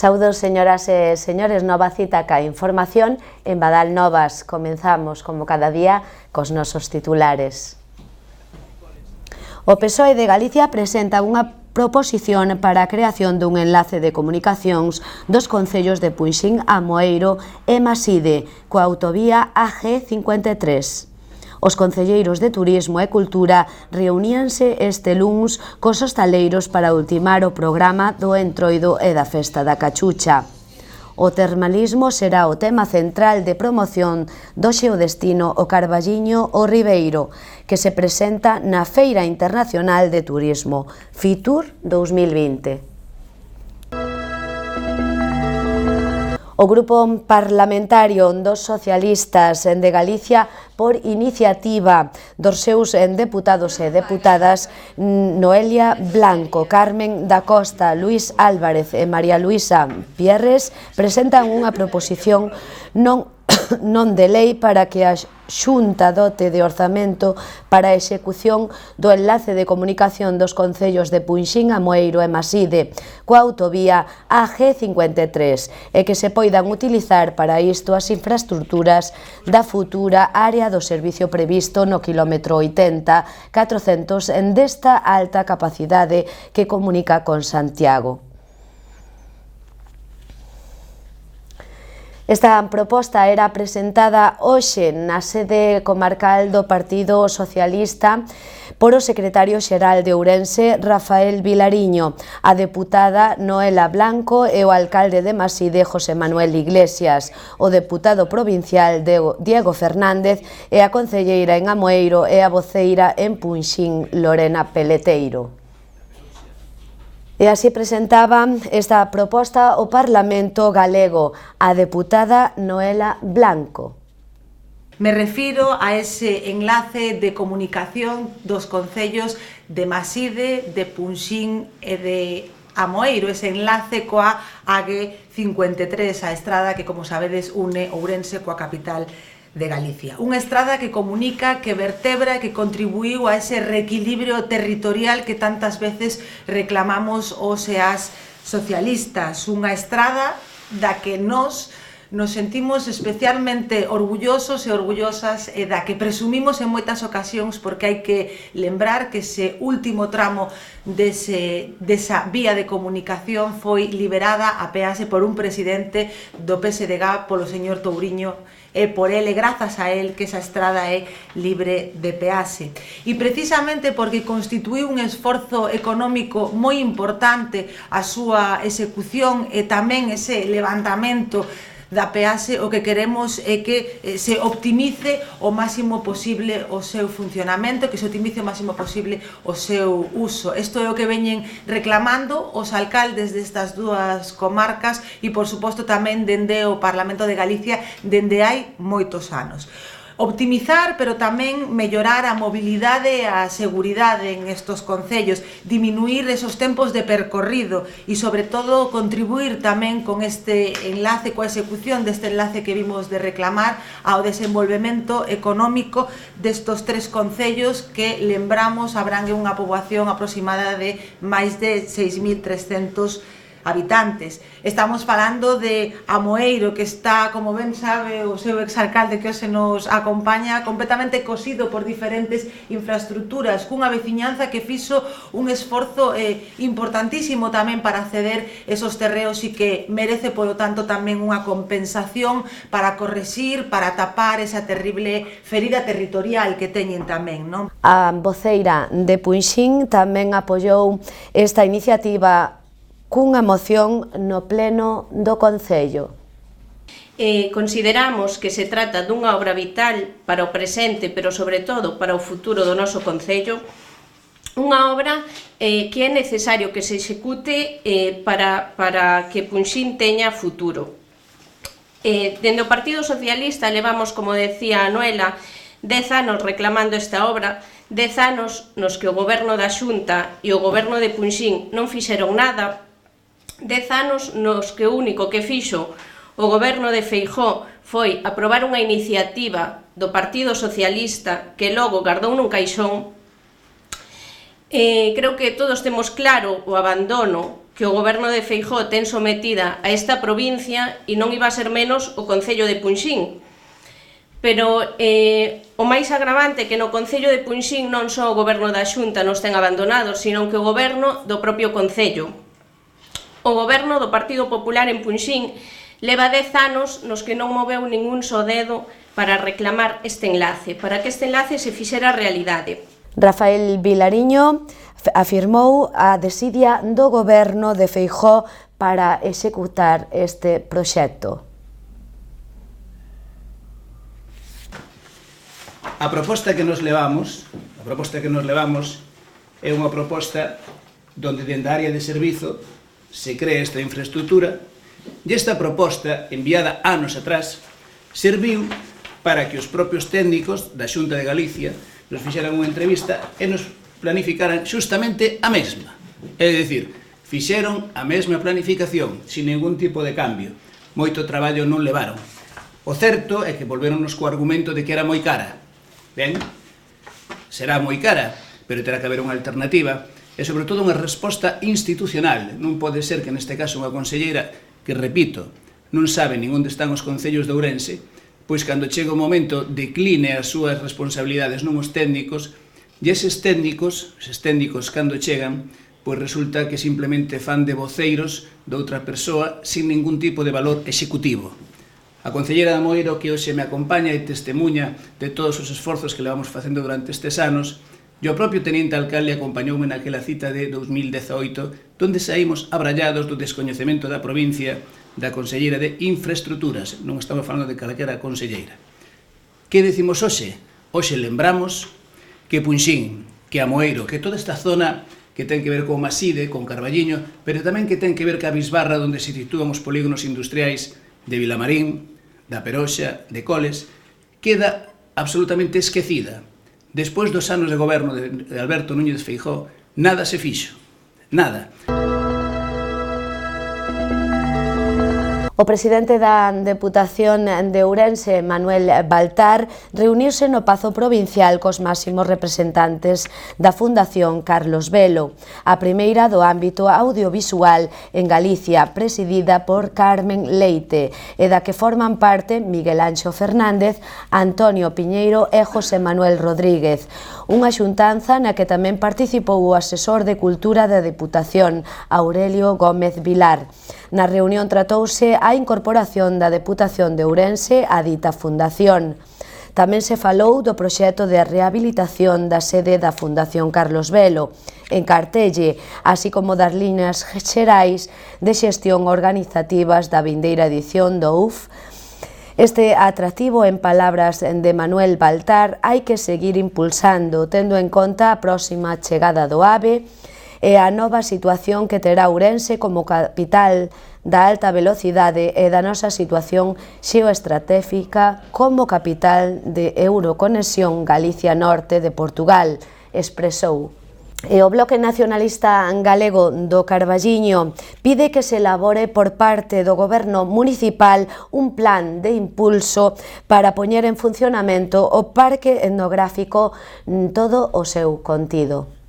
Saúdos, señoras e señores, nova cita ca información. En Badal Novas comenzamos, como cada día, cos nosos titulares. O PSOE de Galicia presenta unha proposición para a creación dun enlace de comunicacións dos concellos de Punxín, Amoeiro e Maside, coa autovía AG53. Os concelleiros de Turismo e Cultura reuníanse este luns cos hostaleiros para ultimar o programa do Entroido e da Festa da Cachucha. O termalismo será o tema central de promoción do xeodestino O Carballiño o Ribeiro, que se presenta na Feira Internacional de Turismo, FITUR 2020. O Grupo Parlamentario dos Socialistas de Galicia, por iniciativa dos seus deputados e deputadas Noelia Blanco, Carmen da Costa, Luís Álvarez e María Luisa Pierres, presentan unha proposición non de lei para que a Xunta dote de orzamento para a execución do enlace de comunicación dos concellos de Punxín, Amoeiro e Maside coa autovía AG53 e que se poidan utilizar para isto as infraestructuras da futura área do servicio previsto no quilómetro 80-400 desta alta capacidade que comunica con Santiago. Esta proposta era presentada hoxe na sede comarcal do Partido Socialista por o secretario xeral de Ourense, Rafael Vilariño, a deputada Noela Blanco e o alcalde de Maside, José Manuel Iglesias, o deputado provincial Diego Fernández e a concelleira en Amoeiro e a voceira en Punxín, Lorena Peleteiro. E así presentaba esta proposta o Parlamento galego, a deputada Noela Blanco. Me refiro a ese enlace de comunicación dos concellos de Maside, de Punxín e de Amoeiro, ese enlace coa AG53, a estrada que, como sabedes, une Ourense coa capital de Galicia. Unha estrada que comunica, que vertebra e que contribuiu a ese reequilibrio territorial que tantas veces reclamamos os e as socialistas. Unha estrada da que nos sentimos especialmente orgullosos e orgullosas e da que presumimos en moitas ocasións, porque hai que lembrar que ese último tramo desa vía de comunicación foi liberada a peaxe por un presidente do PSDG, polo señor Touriño, e por ele, grazas a él, que esa estrada é libre de peaxe. E precisamente porque constituíu un esforzo económico moi importante a súa execución e tamén ese levantamento da peaxe, o que queremos é que se optimice o máximo posible o seu funcionamento, que se optimice o máximo posible o seu uso. Isto é o que veñen reclamando os alcaldes destas dúas comarcas e, por suposto, tamén dende o Parlamento de Galicia dende hai moitos anos. Optimizar, pero tamén mellorar a mobilidade e a seguridade en estos concellos, diminuir esos tempos de percorrido e, sobre todo, contribuir tamén con este enlace, coa execución deste enlace que vimos de reclamar ao desenvolvemento económico destos tres concellos que, lembramos, abrangue unha poboación aproximada de máis de 6.300 habitantes. Estamos falando de Amoeiro, que está, como ben sabe o seu exalcalde que hoxe nos acompaña, completamente cosido por diferentes infraestructuras, cunha veciñanza que fixo un esforzo importantísimo tamén para acceder esos terreos e que merece, polo tanto, tamén unha compensación para correxir, para tapar esa terrible ferida territorial que teñen tamén, non? A voceira de Punxín tamén apoiou esta iniciativa cunha moción no pleno do Concello. Consideramos que se trata dunha obra vital para o presente, pero sobre todo para o futuro do noso Concello, unha obra que é necesario que se execute para que Punxín teña futuro. Dende o Partido Socialista levamos, como decía a Noela, 10 anos reclamando esta obra, 10 anos nos que o Goberno da Xunta e o Goberno de Punxín non fixeron nada, 10 anos nos que o único que fixo o Goberno de Feijóo foi aprobar unha iniciativa do Partido Socialista que logo guardou nun caixón. Creo que todos temos claro o abandono que o goberno de Feijóo ten sometida a esta provincia e non iba a ser menos o concello de Punxín. Pero o máis agravante é que no concello de Punxín non só o goberno da Xunta nos ten abandonados, sino que o goberno do propio concello. O goberno do Partido Popular en Punxín leva 10 anos nos que non moveu ningún só dedo para reclamar este enlace, para que este enlace se fixera realidade. Rafael Vilariño afirmou a desidia do goberno de Feijóo para executar este proxecto. A proposta que nos levamos é unha proposta donde dende a área de servizo se crea esta infraestructura e esta proposta, enviada anos atrás, serviu para que os propios técnicos da Xunta de Galicia nos fixeran unha entrevista e nos planificaran xustamente a mesma. É dicir, fixeron a mesma planificación, sin ningún tipo de cambio. Moito traballo non levaron. O certo é que volveronnos co argumento de que era moi cara. Ben, será moi cara, pero terá que haber unha alternativa e, sobre todo, unha resposta institucional. Non pode ser que, neste caso, unha conselleira que, repito, non sabe nin onde están os concellos de Ourense, pois, cando chega o momento, decline as súas responsabilidades non os técnicos, e eses técnicos, cando chegan, pois resulta que simplemente fan de voceiros de outra persoa sin ningún tipo de valor executivo. A concelleira de Amoeiro, que hoxe me acompaña e testemunha de todos os esforzos que levamos facendo durante estes anos, e o propio teniente alcalde acompañoume naquela cita de 2018, donde saímos abrallados do descoñecemento da provincia da conselleira de Infraestructuras. Non estamos falando de calquera conselleira. Que decimos hoxe? Hoxe lembramos que Punxín, que Amoeiro, que toda esta zona que ten que ver con Maside, con Carballiño, pero tamén que ten que ver ca Bisbarra, onde se sitúan os polígonos industriais de Vilamarín, da Peroxa, de Coles, queda absolutamente esquecida. Despois dos anos de goberno de Alberto Núñez Feijóo, nada se fixo. Nada. O presidente da Deputación de Ourense, Manuel Baltar, reuniuse no Pazo Provincial cos máximos representantes da Fundación Carlos Velo, a primeira do ámbito audiovisual en Galicia, presidida por Carmen Leite, e da que forman parte Miguel Anxo Fernández, Antonio Piñeiro e José Manuel Rodríguez. Unha xuntanza na que tamén participou o asesor de Cultura da Deputación, Aurelio Gómez Vilar. Na reunión tratouse a incorporación da Deputación de Ourense á dita fundación. Tamén se falou do proxecto de rehabilitación da sede da Fundación Carlos Velo, en Cartelle, así como das liñas xerais de xestión organizativas da vindeira edición do UF. Este atractivo, en palabras de Manuel Baltar, hai que seguir impulsando, tendo en conta a próxima chegada do AVE e a nova situación que terá Ourense como capital da alta velocidade e da nosa situación xeoestratégica como capital de Euroconexión Galicia Norte de Portugal, expresou. E o Bloque Nacionalista Galego do Carballiño pide que se elabore por parte do Goberno municipal un plan de impulso para poñer en funcionamento o parque etnográfico todo o seu contido.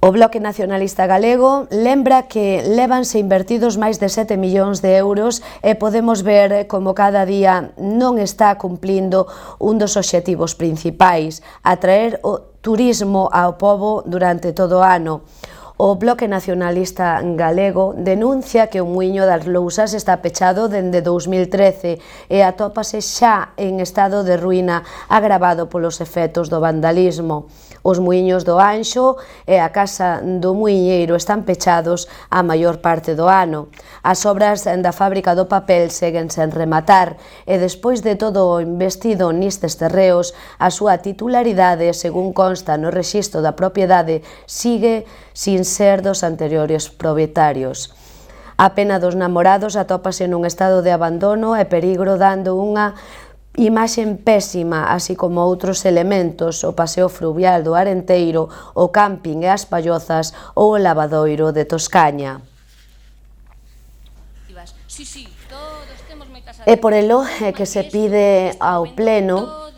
O Bloque Nacionalista Galego lembra que lévanse invertidos máis de 7 millóns de euros e podemos ver como cada día non está cumplindo un dos obxectivos principais, atraer o turismo ao pobo durante todo o ano. O Bloque Nacionalista Galego denuncia que o Muíño das Lousas está pechado dende 2013 e atópase xa en estado de ruína agravado polos efectos do vandalismo. Os muíños do Anxo e a Casa do Muiñeiro están pechados a maior parte do ano. As obras da fábrica do papel seguen sen rematar e despois de todo o investido nestes terreos, a súa titularidade, según consta no rexistro da propiedade, sigue sin ser dos anteriores propietarios. A pena dos namorados atópase nun estado de abandono e perigro, dando unha imaxen pésima, así como outros elementos, o paseo fluvial do Arenteiro, o camping e as pallozas ou o lavadoiro de Toscaña. E por elo é que se pide ao Pleno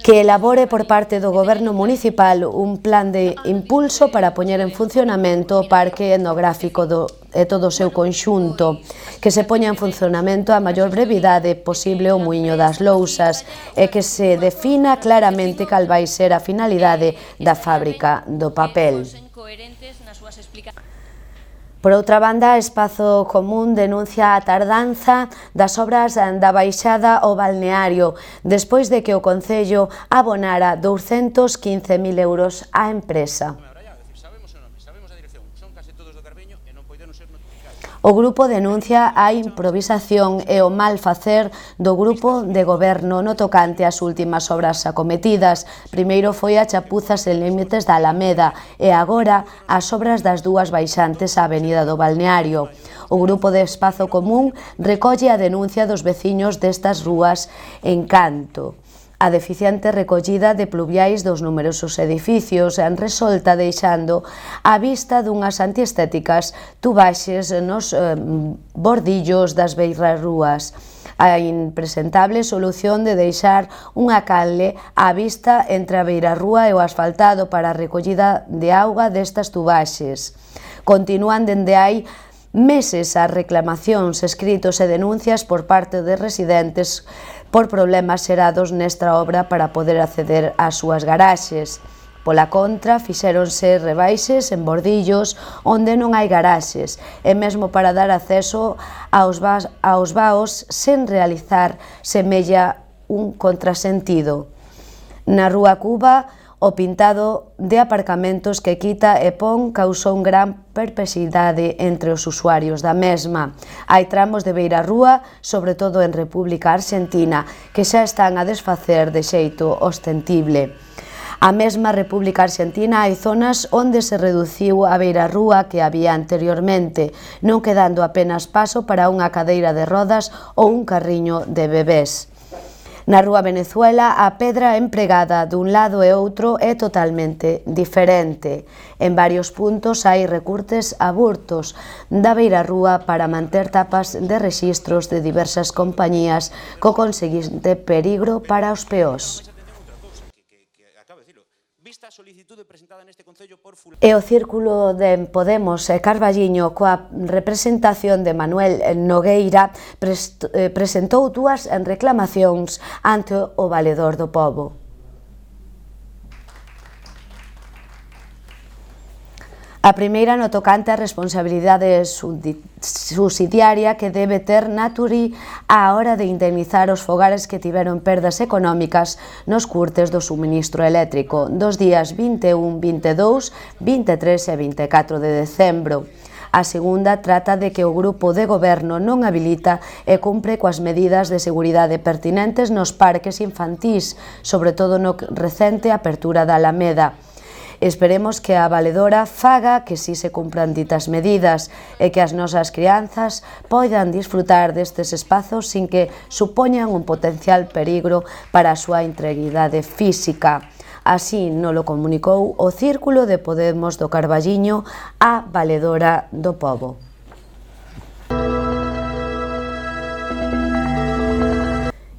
que elabore por parte do Goberno municipal un plan de impulso para poñer en funcionamento o parque etnográfico e todo o seu conxunto, que se poña en funcionamento a maior brevidade posible o Muiño das Lousas e que se defina claramente cal vai ser a finalidade da fábrica do papel. Por outra banda, Espazo Común denuncia a tardanza das obras da baixada ao balneario, despois de que o Concello abonara 215.000 euros á empresa. O grupo denuncia a improvisación e o mal facer do grupo de goberno no tocante ás últimas obras acometidas. Primeiro foi a chapuzas en límites da Alameda e agora as obras das dúas baixantes á avenida do Balneario. O grupo de Espazo Común recolle a denuncia dos veciños destas rúas en canto. A deficiente recollida de pluviais dos numerosos edificios resulta deixando a vista dunhas antiestéticas tubaxes nos bordillos das beirarrúas. A impresentable solución de deixar unha canle á vista entre a beirarrúa e o asfaltado para a recollida de auga destas tubaxes. Continúan dende hai meses as reclamacións, escritos e denuncias por parte de residentes por problemas xerados nesta obra para poder acceder ás súas garaxes. Pola contra, fixéronse rebaixes en bordillos onde non hai garaxes e mesmo para dar acceso aos vaos sen realizar semella un contrasentido. Na Rúa Cuba, o pintado de aparcamentos que quita e pon causou gran perplexidade entre os usuarios da mesma. Hai tramos de beirarrúa, sobre todo en República Argentina, que xa están a desfacer de xeito ostentible. A mesma República Argentina hai zonas onde se reduciu a beirarrúa que había anteriormente, non quedando apenas paso para unha cadeira de rodas ou un carriño de bebés. Na Rúa Venezuela, a pedra empregada dun lado e outro é totalmente diferente. En varios puntos hai recurtes aburtos da beirarrúa para manter tapas de rexistros de diversas compañías co conseguinte perigro para os peós. E o Círculo de Podemos Carballiño, coa representación de Manuel Nogueira, presentou dúas reclamacións ante o Valedor do Pobo. A primeira no tocante á responsabilidade subsidiaria que debe ter Naturi á hora de indemnizar os fogares que tiveron perdas económicas nos curtes do suministro eléctrico dos días 21, 22, 23 e 24 de decembro. A segunda trata de que o grupo de goberno non habilita e cumpre coas medidas de seguridade pertinentes nos parques infantís, sobre todo no recente apertura da Alameda. Esperemos que a valedora faga que si se cumpran ditas medidas e que as nosas crianzas poidan disfrutar destes espazos sin que supoñan un potencial perigro para a súa integridade física. Así nolo comunicou o Círculo de Podemos do Carballiño á Valedora do Pobo.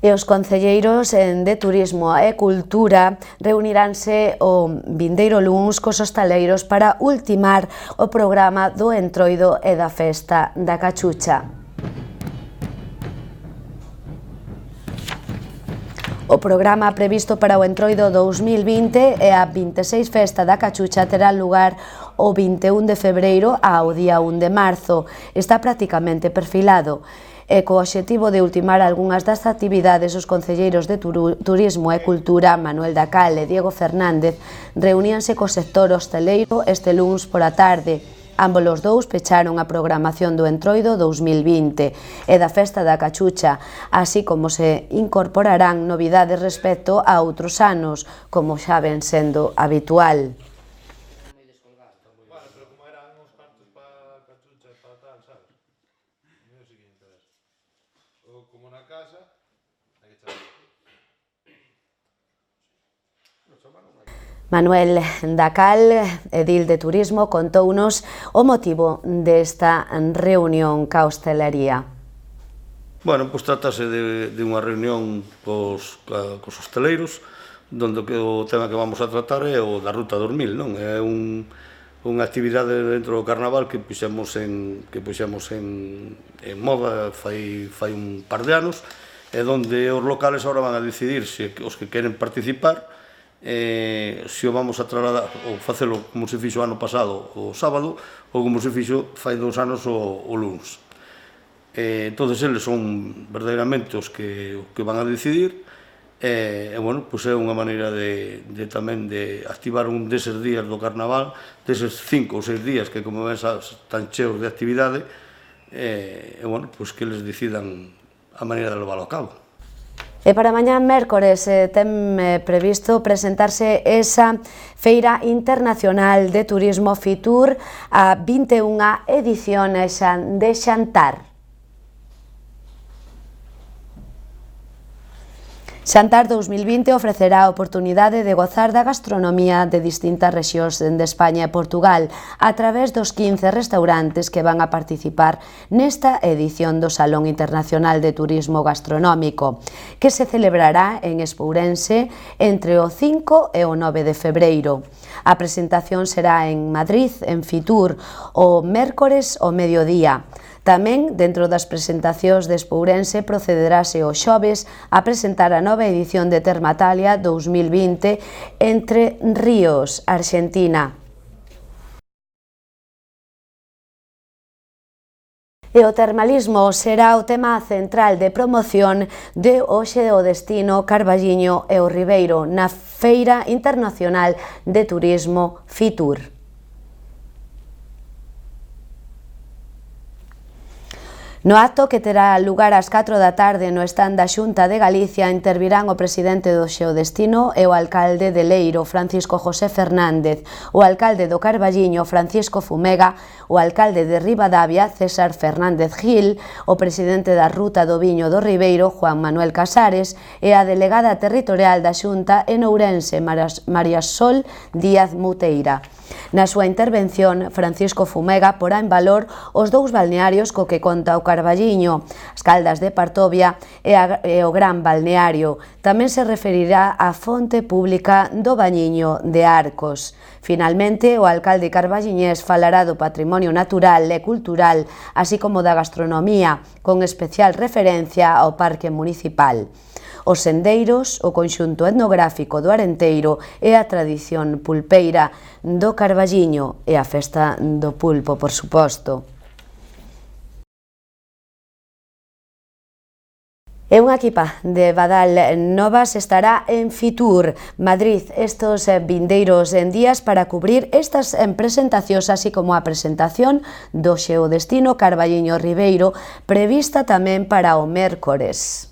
E os concelleiros de Turismo e Cultura reuniránse o vindeiro luns cos hostaleiros para ultimar o programa do Entroido e da Festa da Cachucha. O programa previsto para o Entroido 2020 e a 26 Festa da Cachucha terá lugar o 21 de febreiro ao día 1 de marzo. Está prácticamente perfilado. E co obxectivo de ultimar algunhas das actividades, os concelleiros de Turismo e Cultura, Manuel Dacal e Diego Fernández, reuníanse co sector hosteleiro este luns pola tarde. Ambos os dous pecharon a programación do Entroido 2020 e da Festa da Cachucha, así como se incorporarán novidades respecto a outros anos, como xa ven sendo habitual. Manuel Dacal, edil de Turismo, contounos o motivo desta reunión ca hostelería. Bueno, pois trátase de unha reunión cos hosteleiros donde o tema que vamos a tratar é o da Ruta 2000, non? É unha actividade dentro do Carnaval que puxemos en moda fai un par de anos, e onde os locales agora van a decidir se os que queren participar se o vamos a trasladar ou facelo como se fixo o ano pasado o sábado ou como se fixo fai 2 anos o luns. Todos eles son verdadeiramente os que van a decidir e, bueno, pois é unha maneira de tamén de activar un deses días do Carnaval, deses 5 ou 6 días que, como ven, están cheos de actividade e, bueno, pois que eles decidan a maneira de leválo a cabo. E para mañá mércores ten previsto presentarse esa Feira Internacional de Turismo Fitur, a 21ª edición de Xantar. Xantar 2020 ofrecerá a oportunidade de gozar da gastronomía de distintas rexións de España e Portugal a través dos 15 restaurantes que van a participar nesta edición do Salón Internacional de Turismo Gastronómico, que se celebrará en Espourense entre o 5 e o 9 de febreiro. A presentación será en Madrid, en Fitur, o mércores ao mediodía. Tamén, dentro das presentacións de Espourense, procederase o xoves a presentar a nova edición de Termatalia 2020 entre Ríos, Argentina. E o termalismo será o tema central de promoción de hoxe o destino Carballiño e o Ribeiro na Feira Internacional de Turismo Fitur. No acto que terá lugar ás 4 da tarde no stand da Xunta de Galicia intervirán o presidente do Xeodestino e o alcalde de Leiro, Francisco José Fernández, o alcalde do Carballiño, Francisco Fumega, o alcalde de Ribadavia, César Fernández Gil, o presidente da Ruta do Viño do Ribeiro, Juan Manuel Casares, e a delegada territorial da Xunta en Ourense, María Sol Díaz Muteira. Na súa intervención, Francisco Fumega porá en valor os 2 balnearios co que conta o Carballiño, as Caldas de Partovia e o Gran Balneario. Tamén se referirá á fonte pública do Bañiño de Arcos. Finalmente, o alcalde carballiñés falará do patrimonio natural e cultural, así como da gastronomía, con especial referencia ao Parque Municipal. Os sendeiros, o conxunto etnográfico do Arenteiro e a tradición pulpeira do Carballiño e a festa do pulpo, por suposto. E unha equipa de Badal Novas estará en Fitur, Madrid, estos vindeiros días para cubrir estas presentacións, así como a presentación do Xeodestino Carballiño Ribeiro, prevista tamén para o mércores.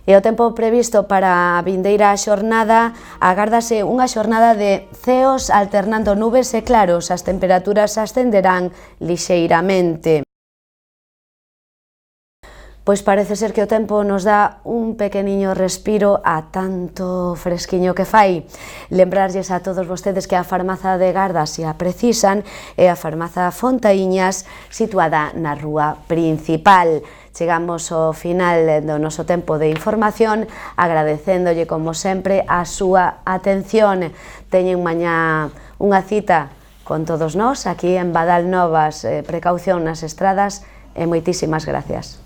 E o tempo previsto para a vindeira xornada, agárdase unha xornada de ceos alternando nubes e claros, as temperaturas ascenderán lixeiramente. Pois parece ser que o tempo nos dá un pequeniño respiro a tanto fresquiño que fai. Lembrarlles a todos vostedes que a farmaza de Garda, se a precisan, é a farmaza Fontaíñas, situada na rúa principal. Chegamos ao final do noso tempo de información, agradecéndolle, como sempre, a súa atención. Teñen mañá unha cita con todos nós, aquí en Badal Novas, precaución nas estradas, e moitísimas gracias.